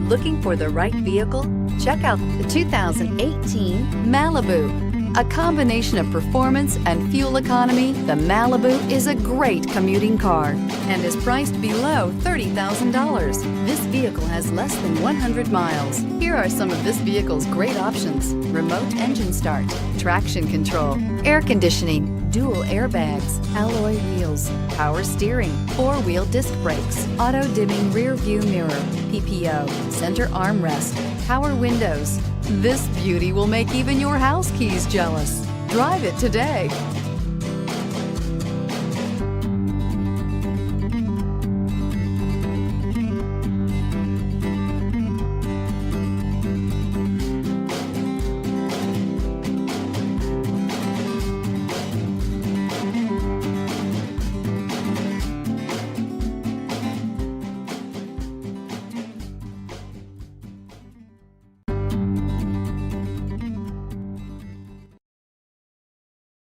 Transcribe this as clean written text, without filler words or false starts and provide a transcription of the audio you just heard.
Looking for the right vehicle? Check out the 2018 Malibu. A combination of performance and fuel economy, the Malibu is a great commuting car and is priced below $30,000. This vehicle has less than 100 miles. Here are some of this vehicle's great options: remote engine start, traction control, air conditioning, dual airbags, alloy wheels, power steering, four-wheel disc brakes, auto-dimming rear view mirror, PPO, center armrest, power windows. This beauty will make even your house keys jealous. Drive it today.